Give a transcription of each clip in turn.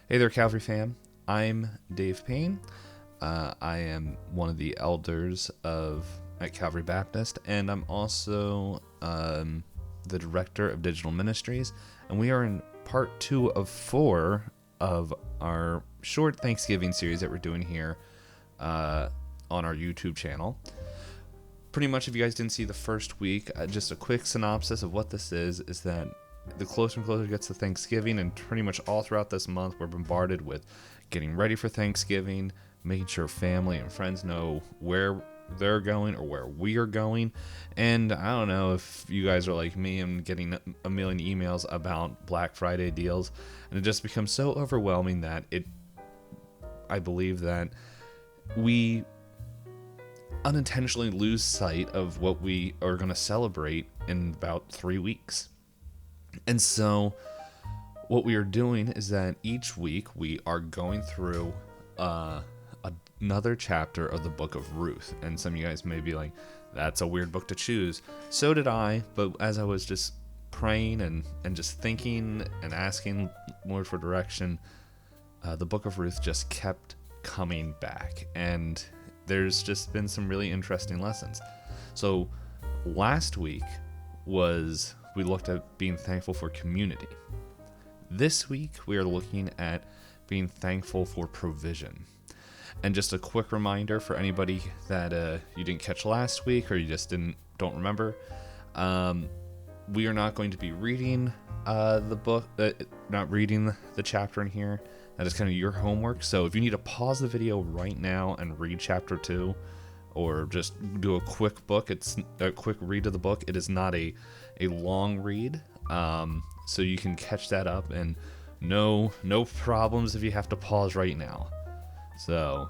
Hey there, Calvary fam. I'm Dave Payne. I am one of the elders at Calvary Baptist, and I'm also the director of digital ministries. And we are in part 2 of 4 of our short Thanksgiving series that we're doing here on our YouTube channel. Pretty much, if you guys didn't see the first week, just a quick synopsis of what this is that the closer and closer it gets to Thanksgiving, and pretty much all throughout this month, we're bombarded with getting ready for Thanksgiving, making sure family and friends know where they're going or where we are going. And I don't know if you guys are like me and getting a million emails about Black Friday deals, and it just becomes so overwhelming that I believe that we unintentionally lose sight of what we are going to celebrate in about 3 weeks. And so what we are doing is that each week we are going through another chapter of the book of Ruth. And some of you guys may be like, that's a weird book to choose. So did I, but as I was just praying and just thinking and asking Lord for direction, the book of Ruth just kept coming back. And there's just been some really interesting lessons. So last week we looked at being thankful for community. This week, we are looking at being thankful for provision. And just a quick reminder for anybody that you didn't catch last week or you just don't remember, we are not going to be reading the book, not reading the chapter in here. That is kind of your homework. So if you need to pause the video right now and read chapter 2, or just do a quick read of the book. It is not a long read, so you can catch that up, and no problems if you have to pause right now. So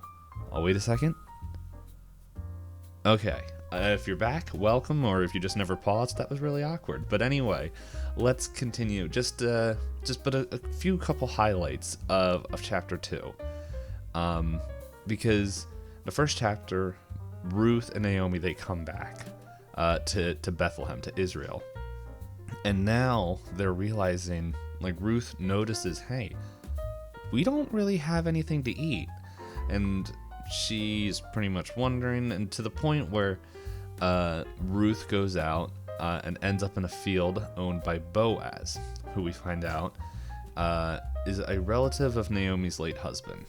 I'll wait a second. Okay, if you're back, welcome, or if you just never paused, that was really awkward. But anyway, let's continue. Just put a couple highlights of chapter 2, because the first chapter, Ruth and Naomi, they come back to Bethlehem, to Israel. And now they're realizing, like, Ruth notices, hey, we don't really have anything to eat. And she's pretty much wondering, and to the point where Ruth goes out and ends up in a field owned by Boaz, who we find out is a relative of Naomi's late husband.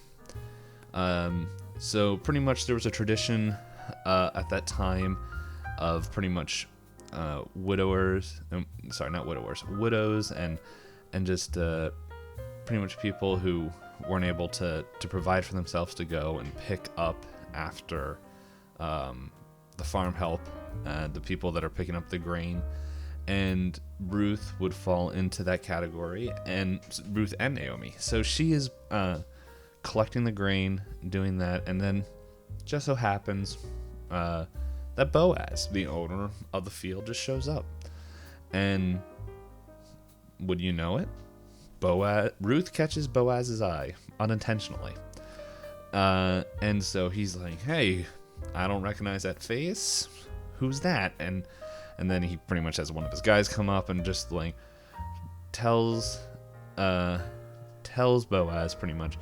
So pretty much there was a tradition at that time of pretty much widows and just pretty much people who weren't able to provide for themselves to go and pick up after the farm help, the people that are picking up the grain. And Ruth would fall into that category, and Ruth and Naomi. So she is collecting the grain, doing that, and then just so happens that Boaz, the owner of the field, just shows up. And would you know it? Ruth catches Boaz's eye unintentionally. And so he's like, hey, I don't recognize that face. Who's that? And then he pretty much has one of his guys come up and just like tells Boaz pretty much,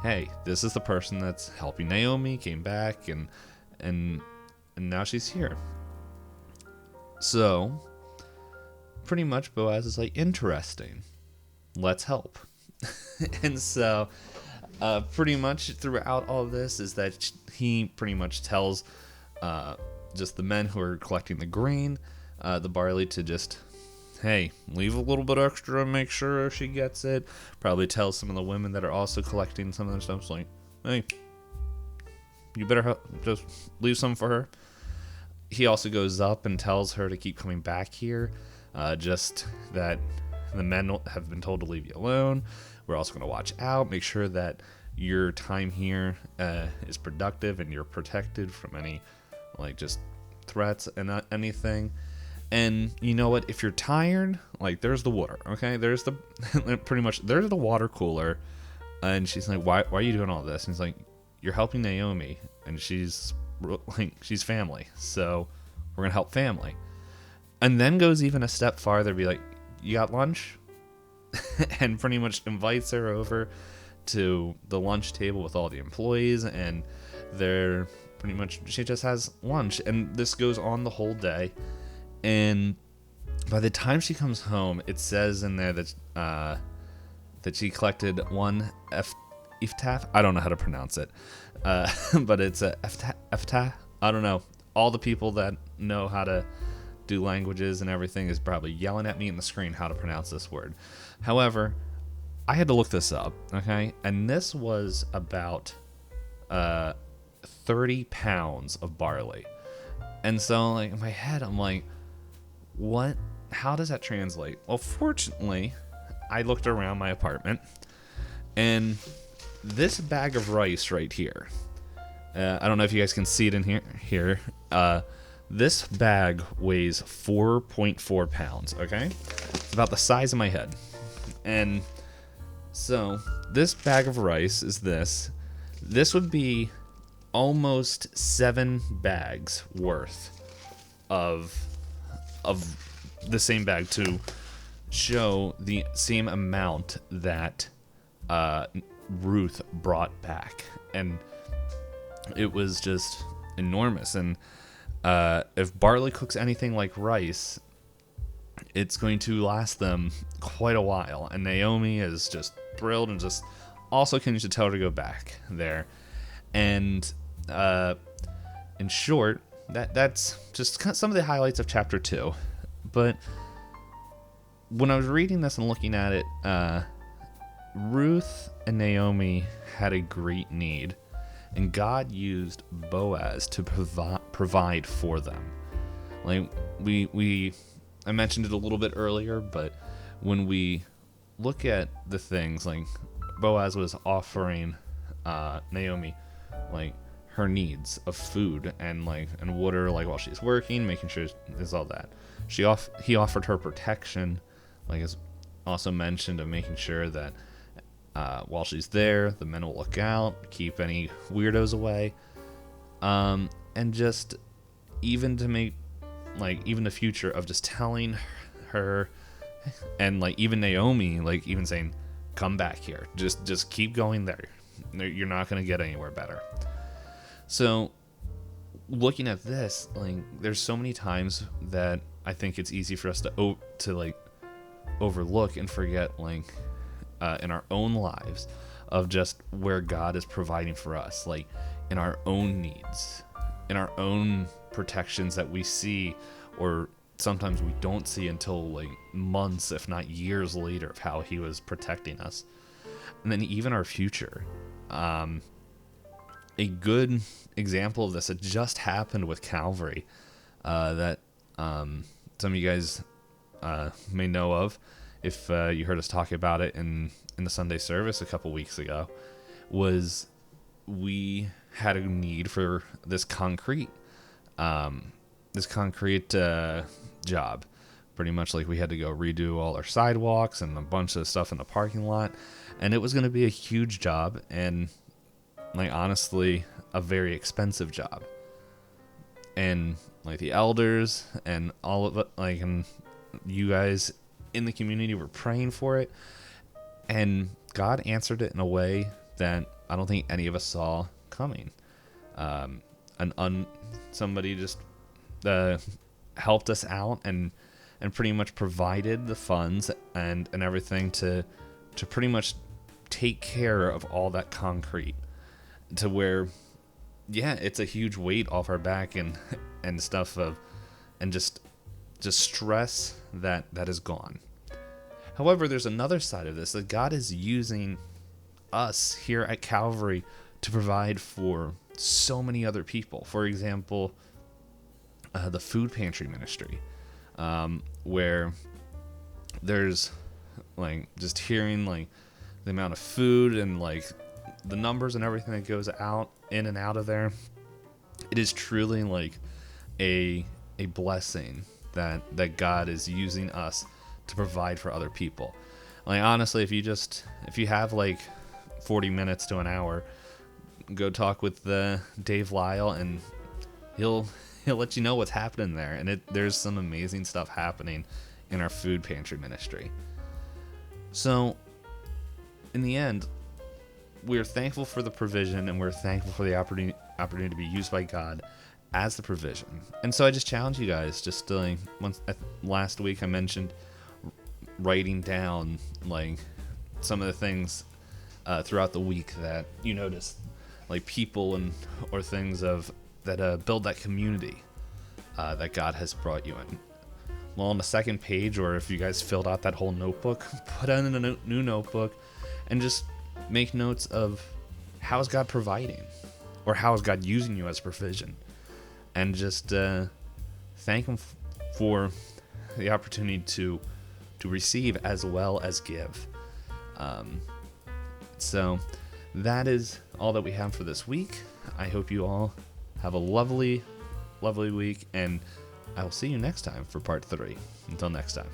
hey, this is the person that's helping Naomi, came back, and now she's here. So pretty much Boaz is like, interesting, let's help. And so pretty much throughout all of this is that he pretty much tells just the men who are collecting the grain, the barley, to just, hey, leave a little bit extra and make sure she gets it. Probably tells some of the women that are also collecting some of their stuff, like, hey, you better just leave some for her. He also goes up and tells her to keep coming back here, just that the men have been told to leave you alone. We're also going to watch out, make sure that your time here is productive and you're protected from any, like, just threats and not anything. And you know what? If you're tired, like, there's the water, okay? There's the there's the water cooler. And she's like, why are you doing all this? And he's like, you're helping Naomi, and she's family, so we're gonna help family. And then goes even a step farther, be like, you got lunch? And pretty much invites her over to the lunch table with all the employees, and they're pretty much, she just has lunch, and this goes on the whole day. And by the time she comes home, it says in there that she collected one iftaf. I don't know how to pronounce it, but it's a iftaf. I don't know. All the people that know how to do languages and everything is probably yelling at me in the screen how to pronounce this word. However, I had to look this up, okay? And this was about 30 pounds of barley. And so, like, in my head, I'm like, what? How does that translate? Well, fortunately, I looked around my apartment, and this bag of rice right here, I don't know if you guys can see it in here. This bag weighs 4.4 pounds, okay? It's about the size of my head. And so this bag of rice is this. This would be almost 7 bags worth of the same bag to show the same amount that Ruth brought back. And it was just enormous. And if barley cooks anything like rice, it's going to last them quite a while. And Naomi is just thrilled and just also continues to tell her to go back there. And in short, that's just some of the highlights of chapter 2. But when I was reading this and looking at it, Ruth and Naomi had a great need, and God used Boaz to provide for them. Like I mentioned it a little bit earlier, but when we look at the things, like Boaz was offering Naomi like her needs of food and water, like while she's working, making sure there's all that. He offered her protection, like as also mentioned, of making sure that while she's there, the men will look out, keep any weirdos away, and just even to make even the future of just telling her, and even Naomi, even saying, come back here, just keep going there, you're not going to get anywhere better. So looking at this, there's so many times that I think it's easy for us to overlook and forget, in our own lives, of just where God is providing for us, in our own needs, in our own protections that we see, or sometimes we don't see until months, if not years later, of how he was protecting us. And then even our future. A good example of this, it just happened with Calvary, that some of you guys may know of, if you heard us talk about it in the Sunday service a couple weeks ago, was we had a need for this concrete job. Pretty much we had to go redo all our sidewalks and a bunch of stuff in the parking lot, and it was going to be a huge job, and honestly, a very expensive job. And the elders and all of it, and you guys in the community were praying for it, and God answered it in a way that I don't think any of us saw coming. Somebody just helped us out and pretty much provided the funds and everything to pretty much take care of all that concrete, to where, yeah, it's a huge weight off our back and stuff and just stress that is gone. However, there's another side of this, that God is using us here at Calvary to provide for so many other people. For example, the food pantry ministry, where there's just hearing the amount of food and the numbers and everything that goes out in and out of there. It is truly a blessing that God is using us to provide for other people. Honestly, if you have 40 minutes to an hour, go talk with Dave Lyle, and he'll let you know what's happening there. And there's some amazing stuff happening in our food pantry ministry. So in the end, we're thankful for the provision, and we're thankful for the opportunity to be used by God as the provision. And so I just challenge you guys, just like last week I mentioned writing down like some of the things throughout the week that you notice, like people or things that build that community that God has brought you in. Well, on the second page, or if you guys filled out that whole notebook, put in a new notebook and just make notes of how is God providing, or how is God using you as provision, and just thank Him for the opportunity to receive as well as give. So that is all that we have for this week. I hope you all have a lovely, lovely week, and I will see you next time for part 3. Until next time.